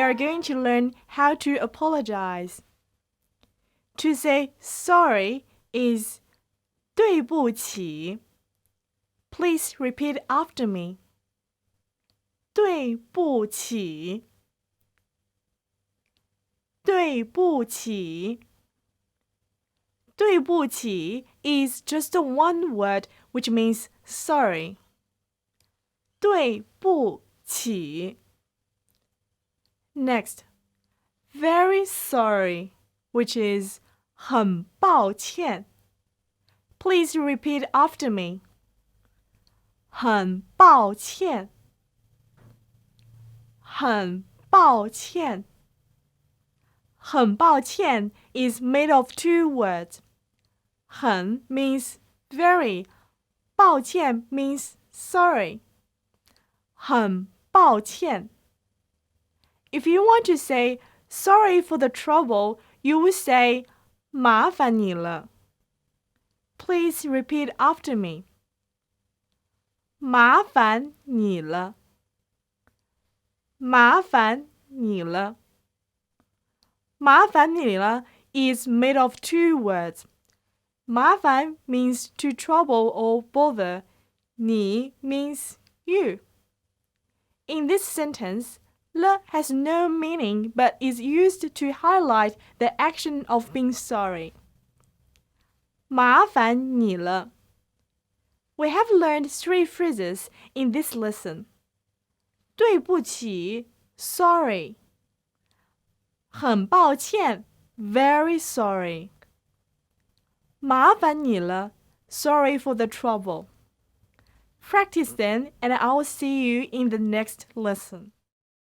are going to learn how to apologize. To say sorry is 对不起. Please repeat after me. 对不起，对不起。对不起 is just one word which means sorry. 对不起。Next, very sorry, which is 很抱歉. Please repeat after me. 很抱歉，很抱歉。很抱歉 is made of two words. 很 means very. 抱歉 means sorry. 很抱歉。If you want to say sorry for the trouble, you would say 麻烦你了。Please repeat after me. 麻烦你了。麻烦你了。麻烦你了 is made of two words. 麻烦 means to trouble or bother. 你 means you. In this sentence, 了 has no meaning but is used to highlight the action of being sorry. 麻烦你了。We have learned three phrases in this lesson. 对不起 sorry. 很抱歉 very sorry. 麻烦你了 sorry for the trouble. Practice then, and I will see you in the next lesson.